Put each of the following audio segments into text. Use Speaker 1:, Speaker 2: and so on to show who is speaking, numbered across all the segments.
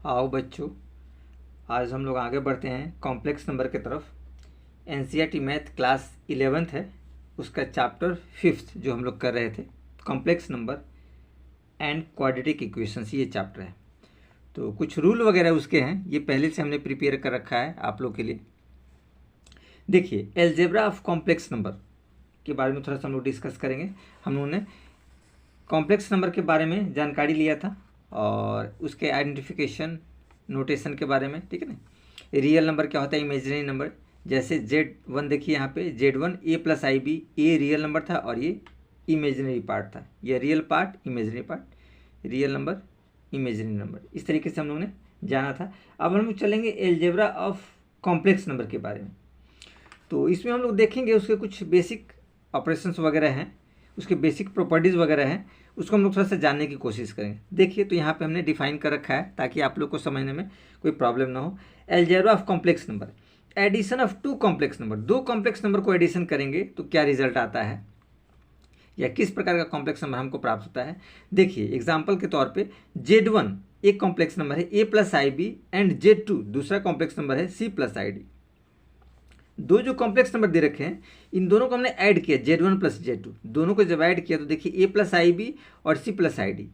Speaker 1: आओ बच्चों, आज हम लोग आगे बढ़ते हैं कॉम्प्लेक्स नंबर की तरफ। एनसीईआरटी मैथ क्लास 11th है, उसका चैप्टर 5th जो हम लोग कर रहे थे, complex number and quadratic equations, ये चैप्टर है। तो कुछ रूल वगैरह उसके हैं, ये पहले से हमने प्रिपेयर कर रखा है आप लोग के लिए। देखिए, एलजेब्रा ऑफ कॉम्प्लेक्स नंबर के बारे में थोड़ा सा हम लोग डिस्कस करेंगे। हम लोगों ने कॉम्प्लेक्स नंबर के बारे में जानकारी लिया था और उसके आइडेंटिफिकेशन नोटेशन के बारे में, ठीक है ना। रियल नंबर क्या होता है, इमेजिनरी नंबर। जैसे Z1 देखिए यहाँ पे Z1 A plus I B, A real number था और ये इमेजिनरी पार्ट था। ये real part, imaginary part, real number, imaginary number, इस तरीके से हम लोगों ने जाना था। अब हम लोग चलेंगे एलजेब्रा ऑफ कॉम्प्लेक्स नंबर के बारे में। तो इसमें हम लोग देखेंगे उसके कुछ बेसिक ऑपरेशंस वगैरह हैं, उसके बेसिक प्रॉपर्टीज़ वगैरह हैं, उसको हम लोग थोड़ा सा जानने की कोशिश करेंगे। देखिए, तो यहाँ पे हमने डिफाइन कर रखा है ताकि आप लोग को समझने में कोई प्रॉब्लम ना हो। Algebra of complex number, addition of two complex number. दो कॉम्प्लेक्स नंबर को एडिशन करेंगे तो क्या रिजल्ट आता है, या किस प्रकार का कॉम्प्लेक्स नंबर हमको प्राप्त होता है। देखिए, एग्जाम्पल के तौर पर Z1 एक कॉम्प्लेक्स नंबर है A plus I B, and Z2 दूसरा कॉम्प्लेक्स नंबर है C प्लस आई डी। दो जो कॉम्प्लेक्स नंबर दे रखे हैं, इन दोनों को हमने ऐड किया, Z1 प्लस Z2, दोनों को जब ऐड किया तो देखिए A प्लस आई बी और C प्लस आई डी।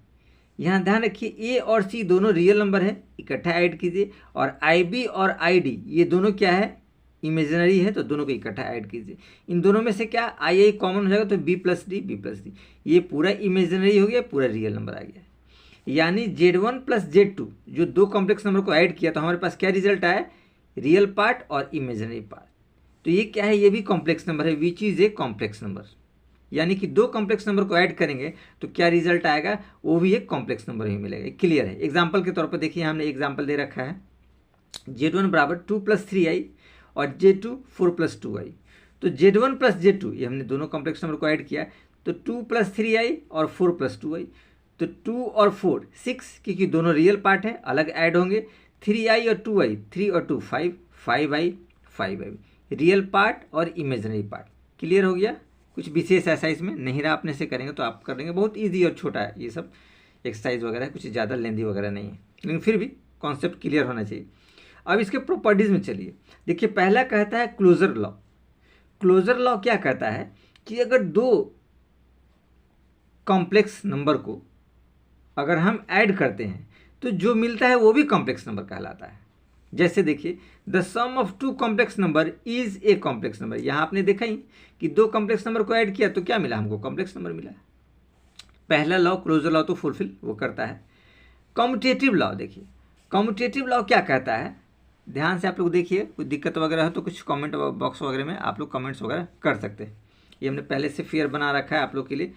Speaker 1: यहाँ ध्यान रखिए, A और C दोनों रियल नंबर है, इकट्ठा ऐड कीजिए, और IB और ID ये दोनों क्या है, इमेजिनरी है, तो दोनों को इकट्ठा ऐड कीजिए। इन दोनों में से क्या आई कॉमन हो जाएगा, तो B प्लस डी, ये पूरा इमेजिनरी हो गया, पूरा रियल नंबर आ गया। यानी Z1 प्लस Z2 जो दो कॉम्प्लेक्स नंबर को ऐड किया तो हमारे पास क्या रिजल्ट आया, रियल पार्ट और इमेजिनरी पार्ट। तो ये क्या है, ये भी कॉम्प्लेक्स नंबर है, which is a complex number. यानी कि दो कॉम्प्लेक्स नंबर को ऐड करेंगे तो क्या रिजल्ट आएगा, वो भी एक कॉम्प्लेक्स नंबर ही मिलेगा। क्लियर है। एग्जांपल के तौर पर देखिए, हमने एग्जांपल दे रखा है Z1 बराबर 2 प्लस 3i और Z2 4 प्लस 2i। तो Z1 प्लस Z2 ये हमने दोनों कॉम्प्लेक्स नंबर को ऐड किया, तो 2 प्लस 3i और 4 प्लस 2i, तो 2 और 4 6, क्योंकि दोनों रियल पार्ट है, अलग ऐड होंगे। 3i और 2i, 3 और 2 5, 5i 5i, रियल पार्ट और इमेजिनरी पार्ट। क्लियर हो गया। कुछ विशेष ऐसा इसमें नहीं रहा, अपने से करेंगे तो आप कर लेंगे, बहुत इजी और छोटा है ये सब एक्सरसाइज वगैरह, कुछ ज़्यादा लेंदी वगैरह नहीं है, लेकिन फिर भी कॉन्सेप्ट क्लियर होना चाहिए। अब इसके प्रॉपर्टीज़ में चलिए। देखिए, पहला कहता है क्लोजर लॉ। क्लोजर लॉ क्या कहता है कि अगर दो कॉम्प्लेक्स नंबर को अगर हम ऐड करते हैं तो जो मिलता है वो भी कॉम्प्लेक्स नंबर कहलाता है। जैसे देखिए, the sum of two complex number is a complex number. यहाँ आपने देखा ही कि दो कॉम्प्लेक्स नंबर को ऐड किया तो क्या मिला, हमको कॉम्प्लेक्स नंबर मिला। पहला लॉ क्लोजर लॉ तो फुलफिल वो करता है। कॉम्यूटेटिव लॉ, देखिए कॉम्यूटेटिव लॉ क्या कहता है, ध्यान से आप लोग देखिए, कोई दिक्कत वगैरह हो तो कुछ कमेंट बॉक्स वगैरह में आप लोग कमेंट्स वगैरह कर सकते हैं। ये हमने पहले से फेयर बना रखा है आप लोग के लिए,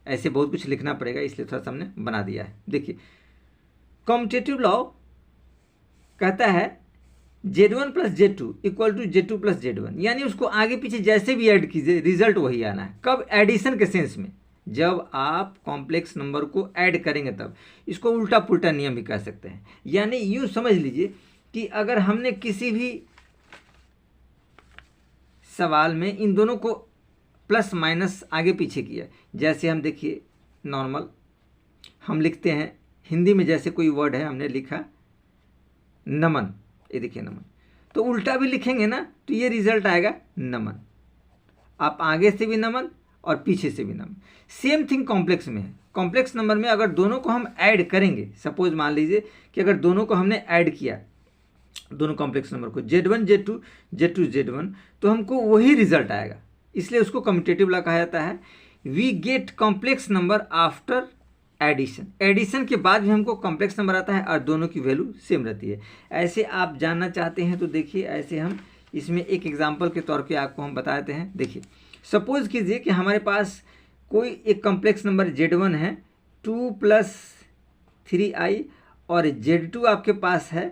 Speaker 1: ऐसे बहुत कुछ लिखना पड़ेगा इसलिए थोड़ा सा हमने बना दिया है। देखिए, कॉम्यूटेटिव लॉ कहता है Z1 plus Z2 equal to Z2 plus Z1, यानी उसको आगे पीछे जैसे भी ऐड कीजिए रिजल्ट वही आना है। कब, एडिशन के सेंस में, जब आप कॉम्प्लेक्स नंबर को ऐड करेंगे तब। इसको उल्टा पुल्टा नियम भी कह सकते हैं। यानी यूँ समझ लीजिए कि अगर हमने किसी भी सवाल में इन दोनों को प्लस माइनस आगे पीछे किया, जैसे हम देखिए नॉर्मल हम लिखते हैं हिंदी में, जैसे कोई वर्ड है हमने लिखा नमन, ये देखिए नमन, तो उल्टा भी लिखेंगे ना तो ये रिजल्ट आएगा नमन। आप आगे से भी नमन और पीछे से भी नमन। सेम थिंग कॉम्प्लेक्स में है। कॉम्प्लेक्स नंबर में अगर दोनों को हम ऐड करेंगे, सपोज मान लीजिए कि अगर दोनों को हमने ऐड किया, दोनों कॉम्प्लेक्स नंबर को Z1 Z2 Z2 Z1, तो हमको वही रिजल्ट आएगा, इसलिए उसको कम्यूटेटिव लॉ कहा जाता है। We get complex number after addition. Addition के बाद भी हमको कॉम्प्लेक्स नंबर आता है और दोनों की वैल्यू सेम रहती है। ऐसे आप जानना चाहते हैं तो देखिए, ऐसे हम इसमें एक एग्जांपल के तौर पे आपको हम बताते हैं। देखिए, सपोज कीजिए कि हमारे पास कोई एक कॉम्प्लेक्स नंबर Z1 है 2 प्लस 3i और Z2 आपके पास है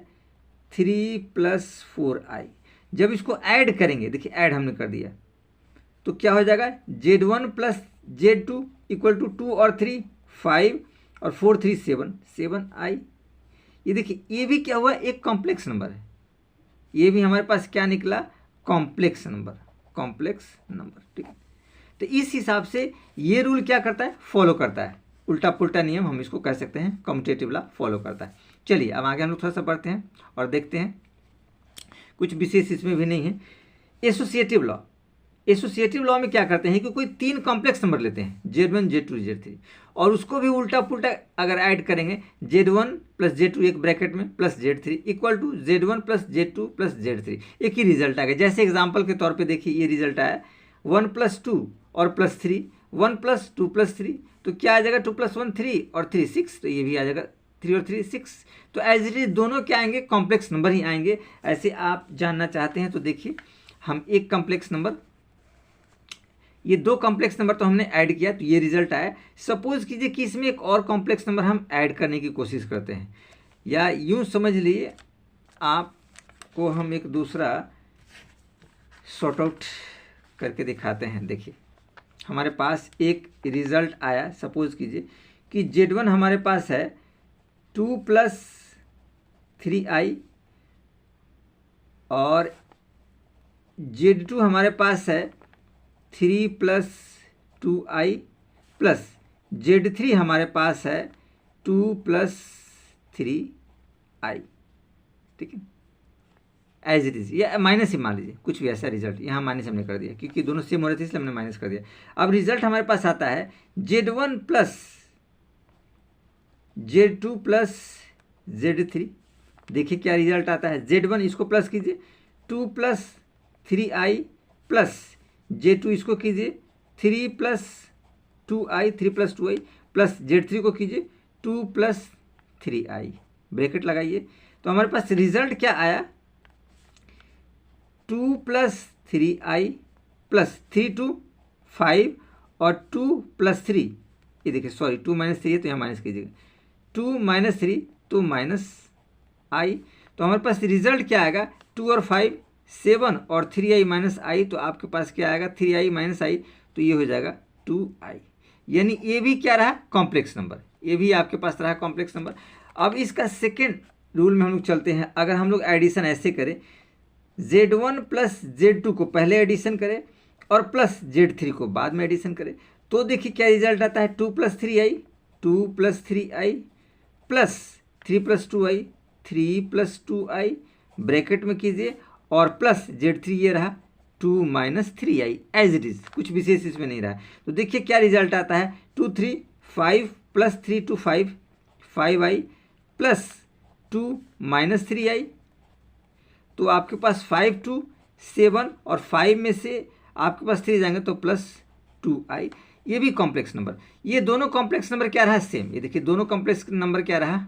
Speaker 1: 3 प्लस 4i। जब इसको ऐड करेंगे, देखिए ऐड हमने कर दिया, तो क्या हो जाएगा, Z1 plus Z2 equal to 2 और 3 5 और 4 3 7 7i। ये देखिए, ये भी क्या हुआ, एक कॉम्प्लेक्स नंबर है, ये भी हमारे पास क्या निकला, कॉम्प्लेक्स नंबर, कॉम्प्लेक्स नंबर। ठीक है, तो इस हिसाब से ये रूल क्या करता है, फॉलो करता है। उल्टा पुल्टा नियम हम इसको कह सकते हैं, कम्यूटेटिव लॉ फॉलो करता है। चलिए अब आगे हम लोग थोड़ा सा बढ़ते हैं और देखते हैं, कुछ विशेष इसमें भी नहीं है। एसोसिएटिव लॉ, एसोसिएटिव लॉ में क्या करते हैं कि कोई 3 कॉम्प्लेक्स नंबर लेते हैं Z1 Z2 Z3 और उसको भी उल्टा पुल्टा अगर ऐड करेंगे Z1 प्लस Z2 एक ब्रैकेट में plus Z3 equal to Z1 plus Z2 plus Z3, एक ही रिजल्ट आएगा। जैसे एग्जांपल के तौर पे देखिए ये रिजल्ट आया 1 प्लस 2 और प्लस 3, 1 प्लस 2 प्लस 3, तो क्या आ जाएगा 2 प्लस 1 3 और 3 6, तो ये भी आ जाएगा 3 और 3 6। तो एज इट इज दोनों क्या आएंगे, कॉम्प्लेक्स नंबर ही आएंगे। ऐसे आप जानना चाहते हैं तो देखिए हम एक कॉम्प्लेक्स नंबर, ये 2 कॉम्प्लेक्स नंबर तो हमने ऐड किया तो ये रिजल्ट आया। सपोज कीजिए कि इसमें एक और कॉम्प्लेक्स नंबर हम ऐड करने की कोशिश करते हैं, या यूं समझ लिए आपको हम एक दूसरा सॉर्ट आउट करके दिखाते हैं। देखिए हमारे पास एक रिजल्ट आया, सपोज कीजिए कि Z1 हमारे पास है 2 प्लस 3i और Z2 हमारे पास है 3 प्लस 2i प्लस Z3 हमारे पास है 2 प्लस 3i, ठीक है, एज इट इज, या माइनस ही मान लीजिए, कुछ भी ऐसा रिजल्ट, यहाँ माइनस हमने कर दिया क्योंकि दोनों सेम हो रहे थे इसलिए हमने माइनस कर दिया। अब रिजल्ट हमारे पास आता है Z1 plus Z2 plus Z3, देखिए क्या रिजल्ट आता है। Z1 इसको प्लस कीजिए 2 प्लस 3i प्लस Z2 इसको कीजिए 3 plus 2i, 3 plus 2i plus Z3 को कीजिए 2 प्लस 3i, ब्रैकेट लगाइए। तो हमारे पास रिजल्ट क्या आया 2 प्लस 3i प्लस 3 2 5 और 2 प्लस 3, ये देखिए सॉरी 2 माइनस 3 है तो यहाँ माइनस कीजिएगा, 2 माइनस 3 तो माइनस i। तो हमारे पास रिजल्ट क्या आएगा 2 और 5 7 और 3i माइनस आई, तो आपके पास क्या आएगा 3i माइनस आई, तो ये हो जाएगा 2i। यानी ये भी क्या रहा कॉम्प्लेक्स नंबर, ये भी आपके पास रहा कॉम्प्लेक्स नंबर। अब इसका सेकेंड रूल में हम लोग चलते हैं। अगर हम लोग एडिशन ऐसे करें Z1 प्लस Z2 को पहले एडिशन करें और प्लस Z3 को बाद में एडिशन करें, तो देखिए क्या रिजल्ट आता है 2 plus 3i, 2 plus 3i plus 3 plus 2i, 3 plus 2i, bracket में कीजिए और प्लस Z3 ये रहा 2 minus 3i, as it is, कुछ विशेष इसमें नहीं रहा। तो देखिए क्या रिजल्ट आता है 2 3 5 plus 3 2 5, 5i plus 2 minus 3i, तो आपके पास 5 2 7 और 5 में से आपके पास 3 जाएंगे तो प्लस 2i, ये भी कॉम्प्लेक्स नंबर। ये दोनों कॉम्प्लेक्स नंबर क्या रहा सेम, ये देखिए दोनों कॉम्प्लेक्स नंबर क्या रहा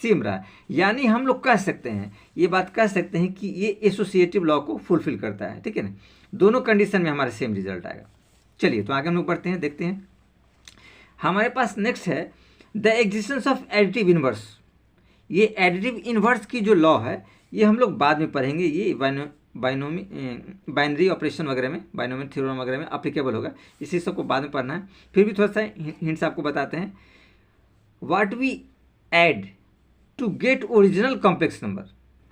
Speaker 1: सेम रहा। यानी हम लोग कह सकते हैं, ये बात कह सकते हैं कि ये एसोसिएटिव लॉ को फुलफिल करता है, ठीक है ना, दोनों कंडीशन में हमारे सेम रिजल्ट आएगा। चलिए तो आगे हम लोग बढ़ते हैं, देखते हैं हमारे पास नेक्स्ट है the existence of additive inverse. ये एडिटिव इनवर्स की जो लॉ है ये हम लोग बाद में पढ़ेंगे, ये बाइनरी ऑपरेशन वगैरह में, बाइनोमियल थ्योरम वगैरह में अप्लीकेबल होगा, इसी सबको बाद में पढ़ना है। फिर भी थोड़ा सा हिंट्स आपको बताते हैं। What we add to get original complex number,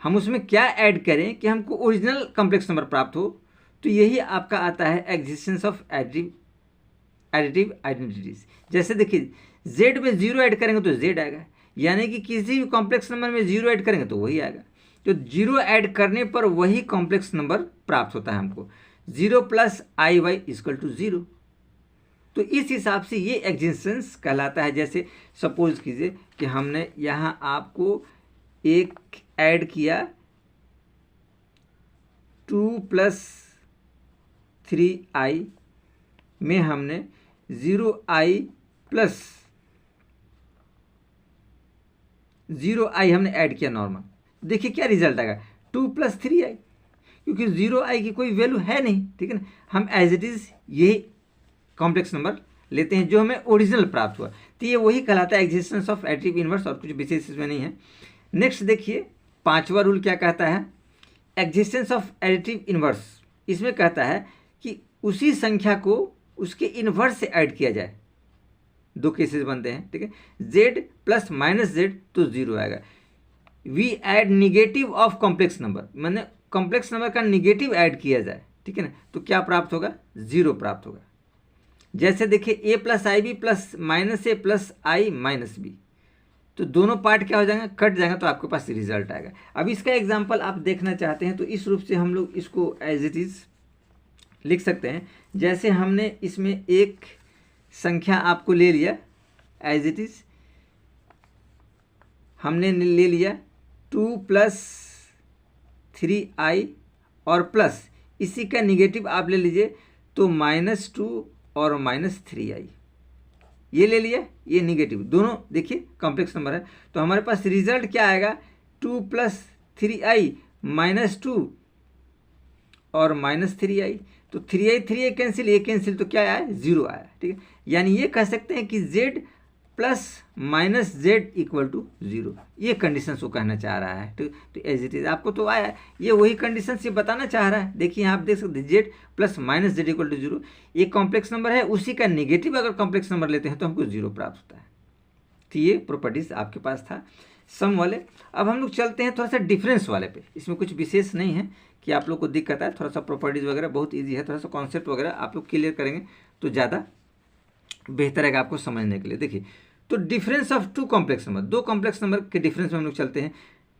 Speaker 1: हम उसमें क्या ऐड करें कि हमको ओरिजिनल कॉम्प्लेक्स नंबर प्राप्त हो, तो यही आपका आता है एग्जिस्टेंस ऑफ एडिटिव आइडेंटिटीज। जैसे देखिए Z में 0 ऐड करेंगे तो Z आएगा, यानी कि किसी भी कॉम्प्लेक्स नंबर में 0 ऐड करेंगे तो वही आएगा। तो 0 ऐड करने पर वही कॉम्प्लेक्स नंबर प्राप्त होता है हमको, 0 plus I Y equal to 0। तो इस हिसाब से ये एग्जिस्टेंस कहलाता है। जैसे सपोज कीजिए कि हमने यहाँ आपको एक ऐड किया 2 प्लस 3i में हमने 0i प्लस 0i हमने ऐड किया नॉर्मल, देखिए क्या रिजल्ट आएगा 2 प्लस 3i, क्योंकि 0i की कोई वैल्यू है नहीं, ठीक है ना, हम एज इट इज़ यही कॉम्प्लेक्स नंबर लेते हैं जो हमें ओरिजिनल प्राप्त हुआ। तो ये वही कहलाता है एग्जिस्टेंस ऑफ एडिटिव इनवर्स, और कुछ विशेष इसमें नहीं है। नेक्स्ट देखिए 5वां रूल क्या कहता है, एग्जिस्टेंस ऑफ एडिटिव इनवर्स। इसमें कहता है कि उसी संख्या को उसके इनवर्स से ऐड किया जाए, 2 केसेस बनते हैं, ठीक है, z प्लस माइनस z तो 0 आएगा। We add negative of complex number, मैंने कॉम्प्लेक्स नंबर का निगेटिव ऐड किया जाए, ठीक है ना, तो क्या प्राप्त होगा 0 प्राप्त होगा। जैसे देखिए a plus I B plus minus A plus I minus B, तो दोनों पार्ट क्या हो जाएंगे, कट जाएगा, तो आपके पास रिजल्ट आएगा। अब इसका एग्जाम्पल आप देखना चाहते हैं तो इस रूप से हम लोग इसको एज इट इज़ लिख सकते हैं। जैसे हमने इसमें एक संख्या आपको ले लिया एज इट इज़, हमने ले लिया 2 + 3i और प्लस इसी का निगेटिव आप ले लीजिए तो -2 और -3i, ये ले लिया, ये निगेटिव, दोनों देखिए कॉम्प्लेक्स नंबर है। तो हमारे पास रिजल्ट क्या आएगा, 2 + 3i -2 और -3i। तो 3i 3i कैंसिल, ये कैंसिल, तो क्या आया, 0 आया। ठीक है, यानी ये कह सकते हैं कि z + -z = 0, ये कंडीशन को कहना चाह रहा है। तो एज इट इज आपको तो आया, ये वही कंडीशन से बताना चाह रहा है। देखिए आप देख सकते हैं z + -z = 0, ये कॉम्प्लेक्स नंबर है, उसी का नेगेटिव अगर कॉम्प्लेक्स नंबर लेते हैं तो हमको 0 प्राप्त होता है। तो ये प्रॉपर्टीज आपके पास था सम वाले। अब हम लोग चलते हैं थोड़ा सा डिफरेंस वाले पे। इसमें कुछ विशेष नहीं है कि आप लोग को दिक्कत है, थोड़ा सा प्रॉपर्टीज वगैरह बहुत ईजी है, थोड़ा सा कॉन्सेप्ट वगैरह आप लोग क्लियर करेंगे तो ज़्यादा बेहतर है आपको समझने के लिए। देखिए, तो difference of 2 complex number, 2 complex number के डिफरेंस में हम लोग चलते हैं।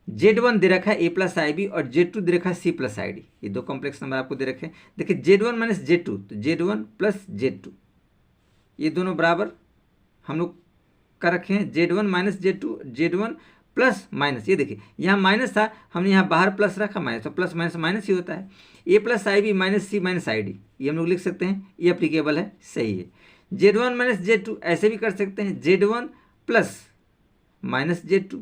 Speaker 1: z1 दे रखा है a + ib और z2 दे रखा है c + id, ये 2 कॉम्प्लेक्स नंबर आपको दे रखे हैं। देखिए z1 - z2, तो z1 + z2, ये दोनों बराबर हम लोग कर रखे हैं। z1 - z2, z1 plus minus, ये देखिए यहाँ माइनस था, हमने यहाँ बाहर प्लस रखा, माइनस, तो प्लस माइनस माइनस ही होता है। a + ib - c - id, ये हम लोग लिख सकते हैं, ये अप्लीकेबल है, सही है। z1 - z2 ऐसे भी कर सकते हैं, z1 + -z2,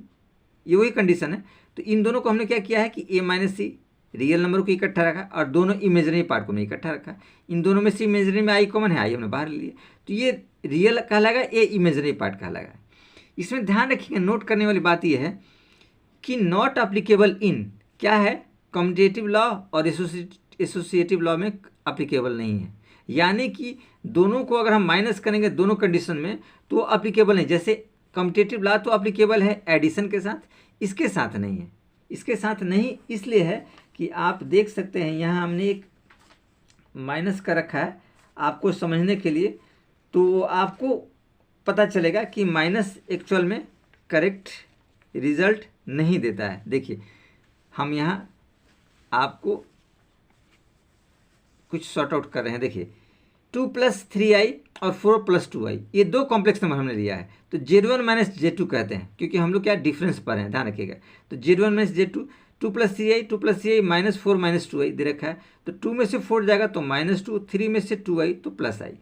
Speaker 1: ये वही कंडीशन है। तो इन दोनों को हमने क्या किया है कि a - c रियल नंबर को इकट्ठा रखा और दोनों इमेजनरी पार्ट को नहीं इकट्ठा रखा। इन दोनों में से इमेजनरी में i कॉमन है, i हमने बाहर ले लिया, तो ये रियल कहलाएगा, ये इमेजनरी पार्ट कहलाएगा। इसमें ध्यान रखिएगा, नोट करने वाली बात यह है कि नॉट अप्लीकेबल इन क्या है, कम्यूटेटिव लॉ और एसोसिएटिव लॉ में अप्लीकेबल नहीं है। यानी कि दोनों को अगर हम माइनस करेंगे दोनों कंडीशन में तो वो अप्लीकेबल नहीं। जैसे कम्यूटेटिव लॉ तो अप्लीकेबल है एडिशन के साथ, इसके साथ नहीं है। इसके साथ नहीं इसलिए है कि आप देख सकते हैं यहाँ हमने एक माइनस का रखा है आपको समझने के लिए, तो आपको पता चलेगा कि माइनस एक्चुअल में करेक्ट रिजल्ट नहीं देता है। देखिए हम यहाँ आपको कुछ सॉर्ट आउट कर रहे हैं। देखिए 2 + 3i और 4 + 2i, ये 2 कॉम्प्लेक्स नंबर हमने लिया है, तो z1 - z2 कहते हैं, क्योंकि हम लोग क्या डिफरेंस पर हैं, ध्यान रखिएगा। तो z1 - z2, 2 + 3i, 2 + 3i -4 - 2i दे रखा है, तो 2 में से 4 जाएगा तो -2, 3 में से 2i तो +i।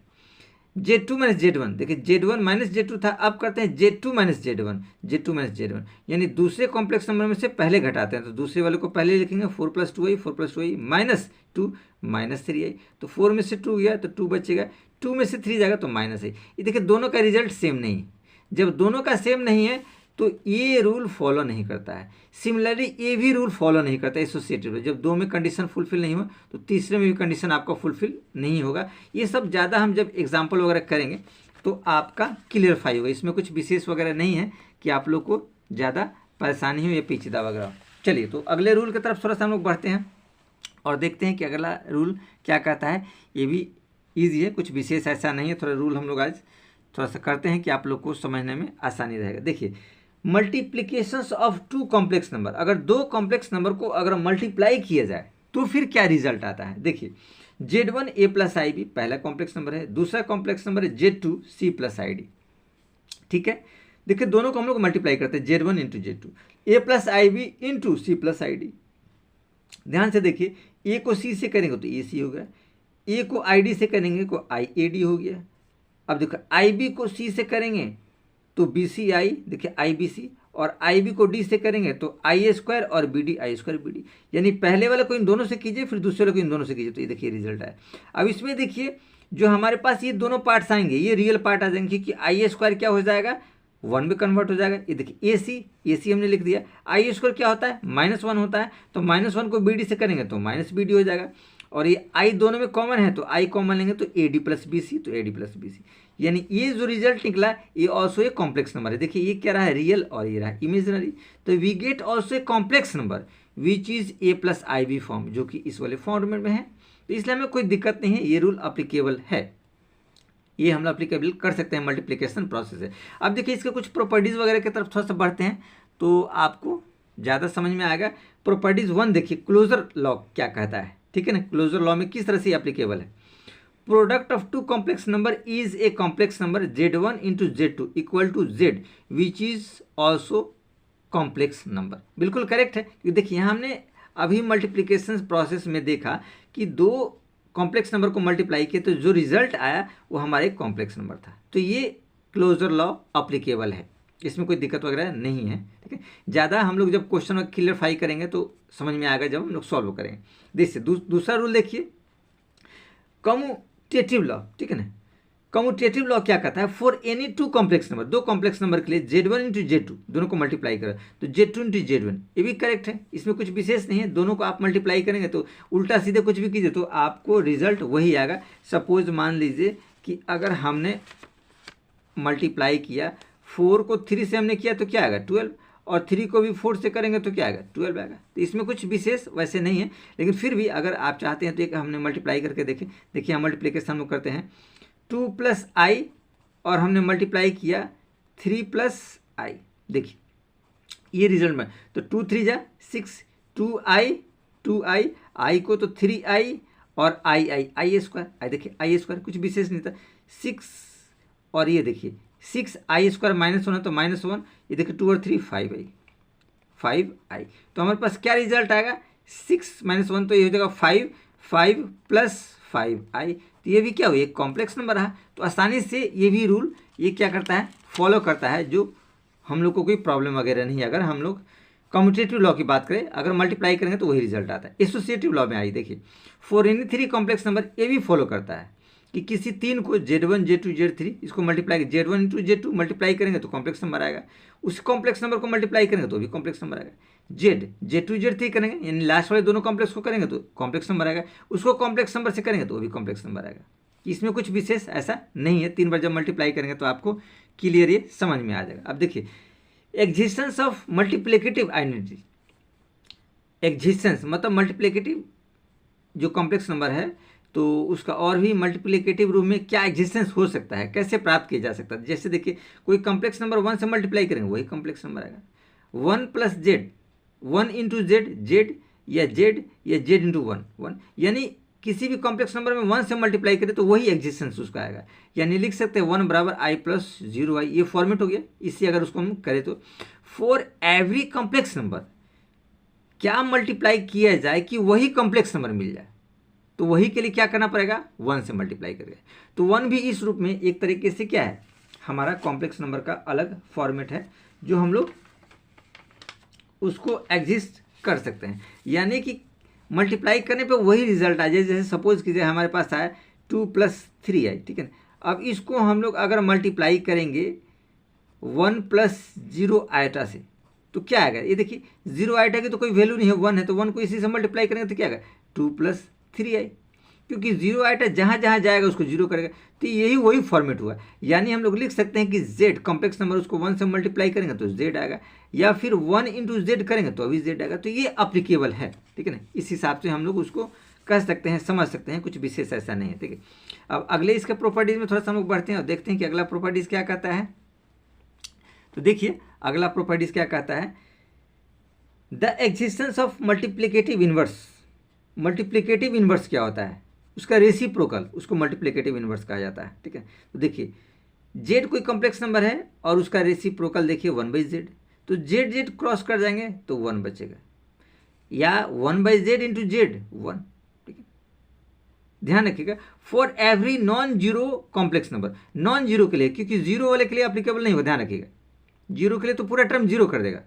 Speaker 1: z2 - z1, देखिए z1 - z2 था, अब करते हैं z2 - z1, z2 - z1, यानी दूसरे कॉम्प्लेक्स नंबर में से पहले घटाते हैं, तो दूसरे वाले को पहले लिखेंगे 4 + 2i, 4 + 2i -2 -3i, तो 4 में से 2 गया तो 2 बचेगा, 2 में से 3 जाएगा तो -i। ये देखिए दोनों का रिजल्ट सेम नहीं है। जब दोनों का सेम नहीं है तो ये रूल फॉलो नहीं करता है। सिमिलरली ये भी रूल फॉलो नहीं करता एसोसिएटिव, जब 2 में कंडीशन फुलफिल नहीं हो तो तीसरे में भी कंडीशन आपका फुलफिल नहीं होगा। ये सब ज़्यादा हम जब एग्जाम्पल वगैरह करेंगे तो आपका क्लियरफाई होगा। इसमें कुछ विशेष वगैरह नहीं है कि आप लोग को ज़्यादा परेशानी हो या पेचीदा वगैरह। चलिए तो अगले रूल की तरफ थोड़ा सा हम लोग बढ़ते हैं और देखते हैं कि अगला रूल क्या कहता है। ये भी ईजी है, कुछ विशेष ऐसा नहीं है। थोड़ा रूल हम लोग आज थोड़ा सा करते हैं कि आप लोग को समझने में आसानी रहेगा। देखिए मल्टीप्लीकेशंस ऑफ 2 कॉम्प्लेक्स नंबर, अगर 2 कॉम्प्लेक्स नंबर को अगर मल्टीप्लाई किया जाए तो फिर क्या रिजल्ट आता है। देखिए z1 a + ib पहला कॉम्प्लेक्स नंबर है, दूसरा कॉम्प्लेक्स नंबर है z2 c + id। ठीक है, देखिए दोनों को हम लोग मल्टीप्लाई करते हैं, z1 × z2, a + ib × c + id। ध्यान से देखिए, a को c से करेंगे तो ac हो गया, a को id से करेंगे तो iad हो गया। अब देखो ib को c से करेंगे तो BCI, देखिए IBC, और IB को D से करेंगे तो IA² और BD I² BD। यानी पहले वाले को इन दोनों से कीजिए, फिर दूसरे वाले को इन दोनों से कीजिए, तो ये देखिए रिजल्ट है। अब इसमें देखिए जो हमारे पास ये दोनों पार्ट्स आएंगे ये रियल पार्ट आ जाएंगे, क्योंकि IA² क्या हो जाएगा 1 में कन्वर्ट हो जाएगा। ये देखिए AC हमने लिख दिया। I² क्या होता है -1 होता है, तो -1 को BD से करेंगे तो -BD हो जाएगा, और ये I दोनों में कॉमन है तो I कॉमन लेंगे तो AD + BC, तो AD + BC। यानी ये जो रिजल्ट निकला ये ऑल्सो ए कॉम्प्लेक्स नंबर है। देखिए ये क्या रहा है रियल और ये रहा इमेजिनरी, तो we get also a complex number which is a + ib form, जो कि इस वाले फॉर्मेट में है। तो इसलिए हमें कोई दिक्कत नहीं है, ये रूल अप्लीकेबल है। ये हम लोग अप्लीकेबल कर सकते हैं मल्टीप्लिकेशन प्रोसेस है। अब देखिए इसके कुछ प्रॉपर्टीज़ वगैरह की तरफ थोड़ा सा बढ़ते हैं तो आपको ज़्यादा समझ में आएगा। प्रॉपर्टीज़ 1 देखिए, क्लोजर लॉ क्या कहता है, ठीक है ना। क्लोजर लॉ में किस तरह से एप्लीकेबल है। Product of two complex number is a complex number Z1 into Z2 equal to Z which is also complex number. बिल्कुल करेक्ट है, क्योंकि देखिए यहाँ हमने अभी मल्टीप्लिकेशन प्रोसेस में देखा कि दो कॉम्प्लेक्स नंबर को मल्टीप्लाई किए तो जो रिजल्ट आया वो हमारा एक कॉम्प्लेक्स नंबर था। तो ये क्लोजर लॉ अप्लीकेबल है, इसमें कोई दिक्कत वगैरह नहीं है, ठीक है। ज़्यादा हम लोग जब क्वेश्चन क्लियरफाई करेंगे तो समझ में आएगा जब हम लोग सॉल्व करेंगे। देखिए दूसरा रूल देखिए, कम्यूटेटिव लॉ, ठीक है ना। कम्यूटेटिव लॉ क्या कहता है, for any two complex number, दो कॉम्प्लेक्स नंबर के लिए Z1 इंटू Z2 दोनों को मल्टीप्लाई करें तो Z2 इंटू Z1, ये भी करेक्ट है, इसमें कुछ विशेष नहीं है। दोनों को आप मल्टीप्लाई करेंगे तो उल्टा सीधे कुछ भी कीजिए तो आपको रिजल्ट वही आएगा। सपोज मान लीजिए कि अगर हमने मल्टीप्लाई किया 4 को 3 से हमने किया तो क्या आएगा 12, और 3 को भी 4 से करेंगे तो क्या आएगा 12 आएगा। तो इसमें कुछ विशेष वैसे नहीं है, लेकिन फिर भी अगर आप चाहते हैं तो एक हमने मल्टीप्लाई करके देखें। देखिए हम मल्टीप्लिकेशन हम करते हैं 2 प्लस आई और हमने मल्टीप्लाई किया 3 प्लस आई, देखिए ये रिजल्ट में तो 2 3 जा 6, 2 आई आई को तो 3i और आई स्क्वायर, आई देखिए आई स्क्वायर कुछ विशेष नहीं था 6, और ये देखिए 6i स्क्वायर -1 है तो -1, ये देखिए 2 और 3 5i, तो हमारे पास क्या रिजल्ट आएगा 6 -1 तो ये हो जाएगा 5 प्लस 5i, तो ये भी क्या हुई एक कॉम्प्लेक्स नंबर है। तो आसानी से ये भी रूल ये क्या करता है फॉलो करता है, जो हम लोग को कोई प्रॉब्लम वगैरह नहीं है। अगर हम लोग कम्यूटेटिव लॉ की बात करें, अगर मल्टीप्लाई करेंगे तो वही रिजल्ट आता है। एसोसिएटिव लॉ में आई देखिए, फॉर एनी 3 कॉम्प्लेक्स नंबर ये भी फॉलो करता है कि किसी 3 को Z1 Z2 Z3 इसको multiply Z1 into Z2 multiply करेंगे तो कॉम्प्लेक्स नंबर आएगा, उस कॉम्प्लेक्स नंबर को मल्टीप्लाई करेंगे तो भी कॉम्प्लेक्स नंबर आएगा। Z2 Z3 करेंगे यानी लास्ट वाले दोनों कॉम्प्लेक्स को करेंगे तो कॉम्प्लेक्स नंबर आएगा, उसको कॉम्प्लेक्स नंबर से करेंगे तो वो भी कॉम्प्लेक्स नंबर आएगा। इसमें कुछ विशेष ऐसा नहीं है, 3 बार जब मल्टीप्लाई करेंगे तो आपको क्लियर ये समझ में आ जाएगा। अब देखिए existence of multiplicative identity, existence मतलब मल्टीप्लिकेटिव जो कॉम्प्लेक्स नंबर है तो उसका और भी मल्टीप्लिकेटिव रूप में क्या एग्जिस्टेंस हो सकता है, कैसे प्राप्त किया जा सकता है। जैसे देखिए कोई कॉम्प्लेक्स नंबर 1 से मल्टीप्लाई करेंगे वही कॉम्प्लेक्स नंबर आएगा। 1 प्लस Z, 1 इंटू Z या Z इंटू 1, यानी किसी भी कॉम्प्लेक्स नंबर में 1 से मल्टीप्लाई करें तो वही एग्जिस्टेंस उसका आएगा। यानी लिख सकते हैं 1 बराबर i प्लस 0i, ये फॉर्मेट हो गया। इससे अगर उसको हम करें तो फॉर एवरी कॉम्प्लेक्स नंबर क्या मल्टीप्लाई किया जाए कि वही कॉम्प्लेक्स नंबर मिल जाए, तो वही के लिए क्या करना पड़ेगा 1 से मल्टीप्लाई करेगा। तो 1 भी इस रूप में एक तरीके से क्या है हमारा कॉम्प्लेक्स नंबर का अलग फॉर्मेट है, जो हम लोग उसको एग्जिस्ट कर सकते हैं। यानी कि मल्टीप्लाई करने पे वही रिजल्ट आ जाए। जैसे सपोज कीजिए हमारे पास आया 2 प्लस 3i, ठीक है। अब इसको हम लोग अगर मल्टीप्लाई करेंगे 1 प्लस 0 आइटा से तो क्या आएगा, ये देखिए 0 आइटा की तो कोई वैल्यू नहीं है, 1 है, तो 1 को इसी से मल्टीप्लाई करेंगे तो क्या आएगा 2 प्लस 3i, क्योंकि 0 आइटा जहाँ जहाँ जाएगा उसको 0 करेगा, तो यही वही फॉर्मेट हुआ। यानी हम लोग लिख सकते हैं कि Z कॉम्प्लेक्स नंबर उसको 1 से मल्टीप्लाई करेंगे तो Z आएगा, या फिर 1 इंटू Z करेंगे तो अभी Z आएगा। तो ये अप्लीकेबल है, ठीक है ना। इस हिसाब से हम लोग उसको कह सकते हैं, समझ सकते हैं, कुछ विशेष ऐसा नहीं है, ठीक है। अब अगले इसके प्रॉपर्टीज़ में थोड़ा सा हम लोग बढ़ते हैं और देखते हैं कि अगला प्रॉपर्टीज़ क्या कहता है। तो देखिए अगला प्रॉपर्टीज़ क्या कहता है, the existence of multiplicative inverse. Multiplicative inverse क्या होता है, उसका रेसिप्रोकल, उसको मल्टीप्लिकेटिव इनवर्स कहा जाता है, ठीक है। तो देखिए Z कोई कॉम्प्लेक्स नंबर है और उसका रेसिप्रोकल देखिए 1/Z, तो Z क्रॉस कर जाएंगे तो 1 बचेगा, या 1/Z इंटू Z 1, ठीक है। ध्यान रखिएगा for every non zero complex number, non zero के लिए, क्योंकि जीरो वाले के लिए अप्लीकेबल नहीं होगा, ध्यान रखिएगा। जीरो के लिए तो पूरा टर्म जीरो कर देगा,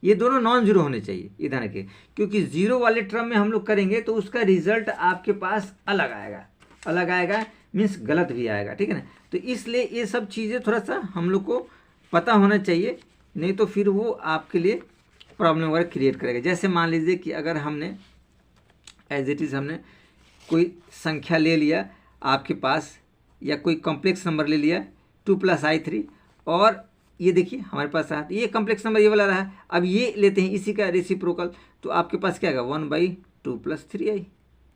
Speaker 1: ये दोनों नॉन जीरो होने चाहिए, ये ध्यान रखिए, क्योंकि जीरो वाले टर्म में हम लोग करेंगे तो उसका रिजल्ट आपके पास अलग आएगा, मीन्स गलत भी आएगा, ठीक है ना। तो इसलिए ये सब चीज़ें थोड़ा सा हम लोग को पता होना चाहिए, नहीं तो फिर वो आपके लिए प्रॉब्लम वगैरह क्रिएट करेगा। जैसे मान लीजिए कि अगर हमने एज इट इज़ हमने कोई संख्या ले लिया आपके पास, या कोई कॉम्प्लेक्स नंबर ले लिया 2 + i3, और ये देखिए हमारे पास रहा, ये कॉम्प्लेक्स नंबर ये वाला रहा। अब ये लेते हैं इसी का रेसिप्रोकल, तो आपके पास क्या आएगा 1/2 + 3i,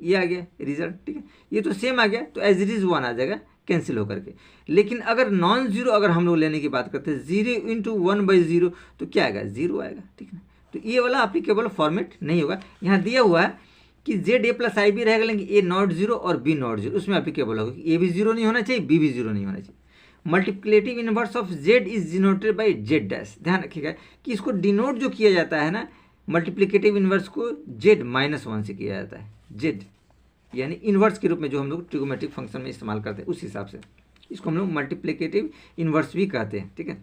Speaker 1: ये आ गया रिजल्ट, ठीक है। ये तो सेम आ गया, तो एज इट इज़ 1 आ जाएगा, कैंसिल होकर के। लेकिन अगर नॉन जीरो अगर हम लोग लेने की बात करते हैं 0 इंटू 1/0 तो क्या आएगा, 0 आएगा, ठीक है ना। तो ये वाला एप्लीकेबल फॉर्मेट नहीं होगा। यहाँ दिया हुआ है कि Z A plus I B रहेगा, लेकिन ए नॉट जीरो और बी नॉट जीरो, उसमें एप्लीकेबल होगा कि ए भी जीरो नहीं होना चाहिए, बी भी जीरो नहीं होना चाहिए। Multiplicative inverse of Z is denoted by Z dash. ध्यान रखिएगा कि इसको डिनोट जो किया जाता है ना मल्टीप्लिकेटिव इनवर्स को जेड -1 से किया जाता है। जेड यानी इनवर्स के रूप में जो हम लोग ट्रिगोमेट्रिक फंक्शन में इस्तेमाल करते हैं उस हिसाब से इसको हम लोग मल्टीप्लिकेटिव इनवर्स भी कहते हैं, ठीक है।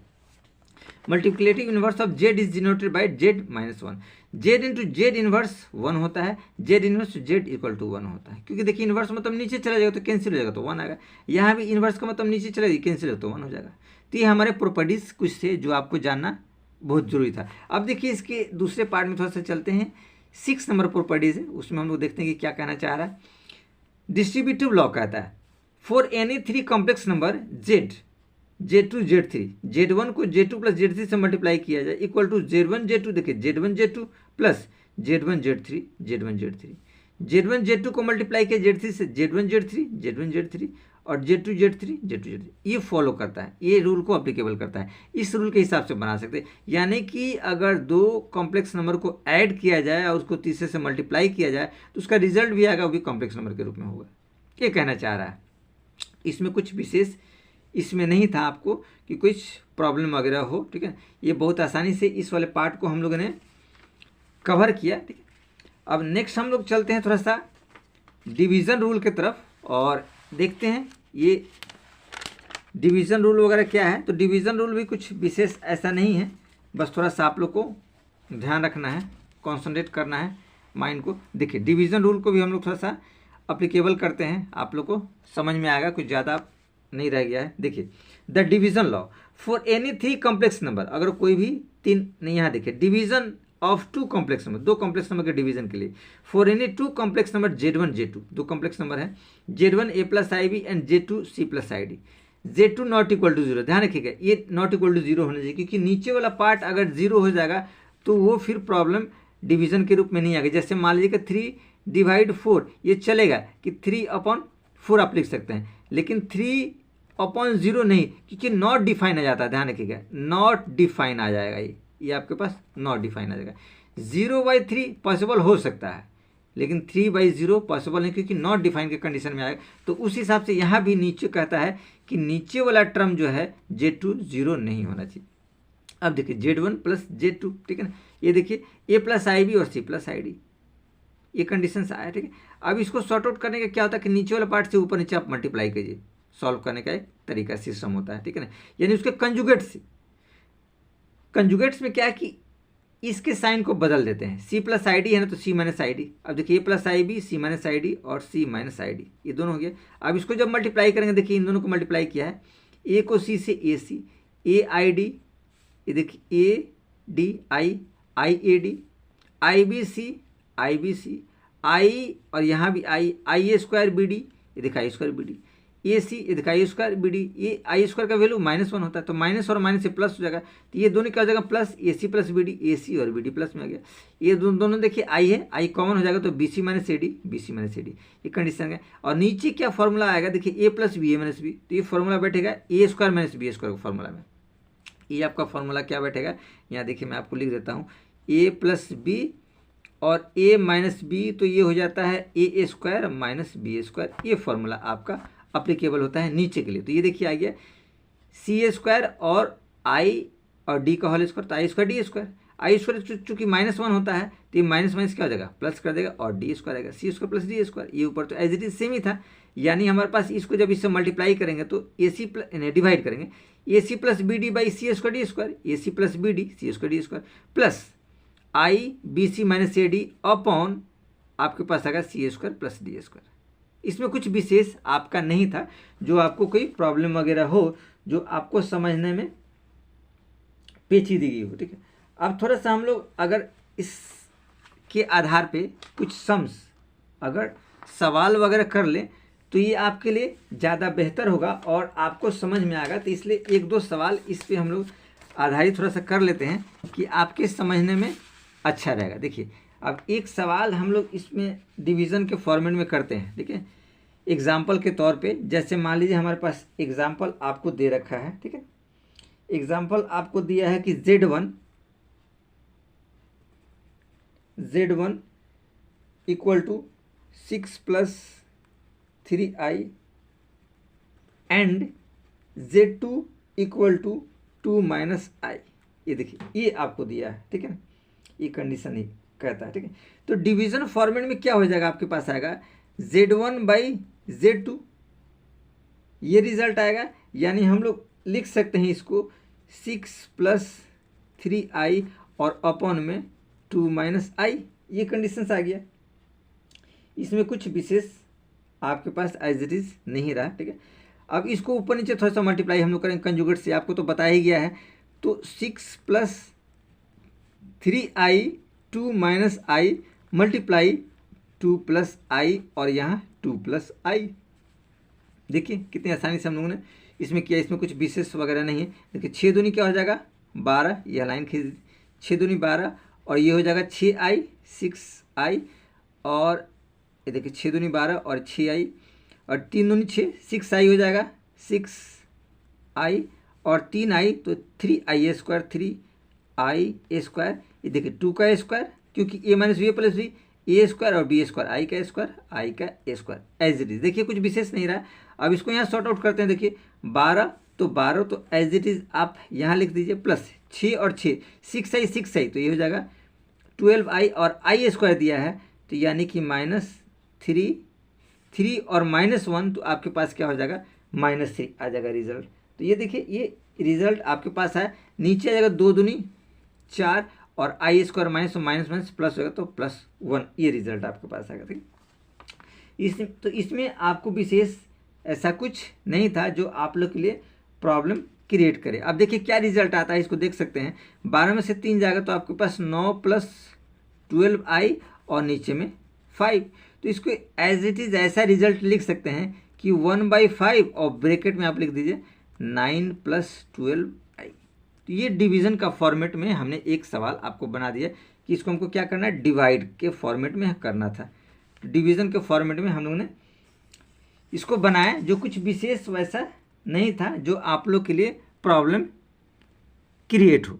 Speaker 1: Multiplicative inverse of Z is denoted by Z -1। Z into Z inverse 1 होता है, Z inverse to Z equal to 1 होता है, क्योंकि देखिए इनवर्स मतलब नीचे चला जाएगा तो कैंसिल हो जाएगा तो 1 आएगा। यहाँ भी इनवर्स का मतलब नीचे चला जाएगा कैंसिल हो तो 1 हो जाएगा। तो ये हमारे प्रॉपर्टीज कुछ थे जो आपको जानना बहुत जरूरी था। अब देखिए इसके दूसरे पार्ट में थोड़ा सा चलते हैं। 6 नंबर प्रॉपर्टीज है, उसमें हम लोग देखते हैं कि क्या कहना चाह रहा है। डिस्ट्रीब्यूटिव लॉ कहता है for any 3 complex number Z2 Z3, Z1 को Z2 प्लस Z3 से मल्टीप्लाई किया जाए इक्वल टू Z1 Z2, देखिए Z1 Z2 plus Z1 Z3 Z1 Z3, Z1 Z2 को मल्टीप्लाई किया Z3 से Z1 Z3 Z1 Z3 और Z2 Z3 Z2 Z3, ये फॉलो करता है, ये रूल को अप्लीकेबल करता है। इस रूल के हिसाब से बना सकते हैं, यानी कि अगर 2 कॉम्प्लेक्स नंबर को ऐड किया जाए और उसको तीसरे से मल्टीप्लाई किया जाए तो उसका रिजल्ट भी आएगा, वो भी कॉम्प्लेक्स नंबर के रूप में होगा। ये कहना चाह रहा है। इसमें कुछ विशेष इसमें नहीं था आपको कि कुछ प्रॉब्लम वगैरह हो, ठीक है। ये बहुत आसानी से इस वाले पार्ट को हम लोगों ने कवर किया, ठीक है। अब नेक्स्ट हम लोग चलते हैं थोड़ा सा डिवीज़न रूल की तरफ और देखते हैं ये डिवीज़न रूल वगैरह क्या है। तो डिवीज़न रूल भी कुछ विशेष ऐसा नहीं है, बस थोड़ा सा आप लोग को ध्यान रखना है, कॉन्सेंट्रेट करना है माइंड को। देखिए डिवीज़न रूल को भी हम लोग थोड़ा सा अप्लीकेबल करते हैं, आप लोग को समझ में आएगा, कुछ ज़्यादा नहीं रह गया है। देखिए the division law for any 3 complex number, अगर कोई भी 3 नहीं, यहाँ देखिए division of 2 complex number, 2 complex number के डिवीजन के लिए for any 2 complex number Z1 Z2, 2 complex number है Z1 A plus IB and Z2 C plus ID, Z2 not equal to 0। ध्यान रखिएगा ये नॉट इक्वल टू 0 होना चाहिए, क्योंकि नीचे वाला पार्ट अगर 0 हो जाएगा तो वो फिर प्रॉब्लम डिवीज़न के रूप में नहीं आएगी। जैसे मान लीजिए कि 3/4 ये चलेगा कि 3/4 आप लिख सकते हैं, लेकिन 3/0 नहीं, क्योंकि नॉट डिफाइन आ जाता है। ध्यान रखिएगा नॉट डिफाइन आ जाएगा, ये आपके पास नॉट डिफाइन आ जाएगा। 0/3 पॉसिबल हो सकता है, लेकिन 3/0 पॉसिबल नहीं, क्योंकि नॉट डिफाइन के कंडीशन में आएगा। तो उस हिसाब से यहाँ भी नीचे कहता है कि नीचे वाला टर्म जो है Z2 0 नहीं होना चाहिए। अब देखिए Z1 प्लस Z2, ठीक है ना, ये देखिए A प्लस IB और C प्लस ID, ये कंडीशन से आया, ठीक है। अब इसको सॉर्ट आउट करने का क्या होता है कि नीचे वाला पार्ट से ऊपर नीचे आप मल्टीप्लाई कीजिए, सॉल्व करने का एक तरीका सिस्टम होता है, ठीक है ना। यानी उसके कंजुगेट से, कंजुगेट्स में क्या है कि इसके साइन को बदल देते हैं। C प्लस ID है ना, तो C माइनस ID। अब देखिए A plus IB, C minus ID और C माइनस ID, ये दोनों हो गए। अब इसको जब मल्टीप्लाई करेंगे, देखिए इन दोनों को मल्टीप्लाई किया है, A को C से AC, AID, ये देखिए ADI, IAD, IBC, IBC, I और यहाँ भी IA स्क्वायर BD, ये देखा I स्क्वायर BD, AC, ये देखा I स्क्वायर BD, ये I स्क्वायर का वैल्यू -1 होता है, तो माइनस और माइनस से प्लस हो जाएगा, तो ये दोनों क्या हो जाएगा plus, AC plus BD, AC और BD प्लस में आ गया। ये दोनों देखिए I है, I कॉमन हो जाएगा तो BC minus AD, BC minus AD, ये कंडीशन है। और नीचे क्या फॉर्मूला आएगा, देखिए A plus B A minus B, तो ये फॉर्मूला बैठेगा A square minus B square का फॉर्मूला में। ये आपका फॉर्मूला क्या बैठेगा, यहाँ देखिए मैं आपको लिख देता हूँ, A प्लस B और A माइनस B, तो ये हो जाता है A square minus B square. ये फॉर्मूला आपका अप्लीकेबल होता है नीचे के लिए। तो ये देखिए आ गया C स्क्वायर और I और D का होल स्क्वायर, तो I square D square, I square चूँकि -1 होता है तो ये माइनस माइनस क्या हो जाएगा प्लस कर देगा और D स्क्वायर आएगा, C square plus D square. ये ऊपर तो एज इट इज सेम ही था, यानी हमारे पास इसको जब इससे मल्टीप्लाई करेंगे तो AC प्लस डिवाइड करेंगे AC plus BD by C square D square, AC plus BD C square D square plus IBC minus AD upon आपके पास आएगा C square plus D square. इसमें कुछ विशेष आपका नहीं था, जो आपको कोई प्रॉब्लम वगैरह हो जो आपको समझने में पेचीदगी दी गई हो, ठीक है। अब थोड़ा सा हम लोग अगर इसके आधार पे कुछ सम्स अगर सवाल वगैरह कर लें तो ये आपके लिए ज़्यादा बेहतर होगा और आपको समझ में आएगा। तो इसलिए 1-2 सवाल इस पे हम लोग आधारित थोड़ा सा कर लेते हैं कि आपके समझने में अच्छा रहेगा। देखिए अब एक सवाल हम लोग इसमें डिवीज़न के फॉर्मेट में करते हैं, ठीक है। एग्जाम्पल के तौर पे, जैसे मान लीजिए हमारे पास एग्जाम्पल आपको दे रखा है, ठीक है। एग्जाम्पल आपको दिया है कि Z1 equal to 6 + 3i and Z2 equal to 2 - i। ये देखिए, ये आपको दिया है, ठीक है ना, ये कंडीशन ही कहता है, ठीक है। तो डिवीजन फॉर्मेट में क्या हो जाएगा, आपके पास आएगा Z1/Z2, ये रिजल्ट आएगा। यानी हम लोग लिख सकते हैं इसको 6 + 3i और अपॉन में 2 - i, ये कंडीशंस आ गया। इसमें कुछ विशेष आपके पास एज इट इज नहीं रहा, ठीक है। अब इसको ऊपर नीचे थोड़ा सा मल्टीप्लाई हम लोग करेंगे कंजुगेट से, आपको तो बता ही गया है। तो 6 + 3i 2 - i मल्टीप्लाई 2 + i और यहाँ 2 + i। देखिए कितनी आसानी से हम लोगों ने इसमें किया, इसमें कुछ विशेष वगैरह नहीं है। देखिए 6 दूनी क्या हो जाएगा 12, यह लाइन खींच, 6 दूनी 12 और ये हो जाएगा 6i 6i और ये देखिए 6 दूनी 12 और 6i और 3 दूनी 6 6i हो जाएगा 6i और 3i तो 3i² 3i²। ये देखिए 2 का स्क्वायर, क्योंकि a - b + b a² और b² i का स्क्वायर i का स्क्वायर एज इट इज। देखिए कुछ विशेष नहीं रहा। अब इसको यहाँ सॉर्ट आउट करते हैं। देखिए 12 तो एज इट इज आप यहाँ लिख दीजिए, प्लस 6 और 6 6i 6i तो ये हो जाएगा 12i और i² दिया है, तो यानी कि -3 और -1 तो आपके पास क्या हो जाएगा -3 आ जाएगा रिजल्ट। तो ये देखिए ये रिजल्ट आपके पास है। नीचे आ जाएगा 2 दूनी 4 और i² माइनस प्लस होगा तो +1, ये रिजल्ट आपके पास आएगा, ठीक है। तो इसमें आपको विशेष ऐसा कुछ नहीं था जो आप लोग के लिए प्रॉब्लम क्रिएट करे। अब देखिए क्या रिजल्ट आता है, इसको देख सकते हैं। 12 में से 3 जाएगा तो आपके पास 9 + 12i और नीचे में 5। तो इसको एज इट इज ऐसा रिजल्ट लिख सकते हैं कि 1/5 और ब्रैकेट में आप लिख दीजिए 9 + 12i। तो ये डिवीज़न का फॉर्मेट में हमने एक सवाल आपको बना दिया कि इसको हमको क्या करना है, डिवाइड के फॉर्मेट में करना था। डिवीज़न के फॉर्मेट में हम लोगों ने इसको बनाया, जो कुछ विशेष वैसा नहीं था जो आप लोग के लिए प्रॉब्लम क्रिएट हो।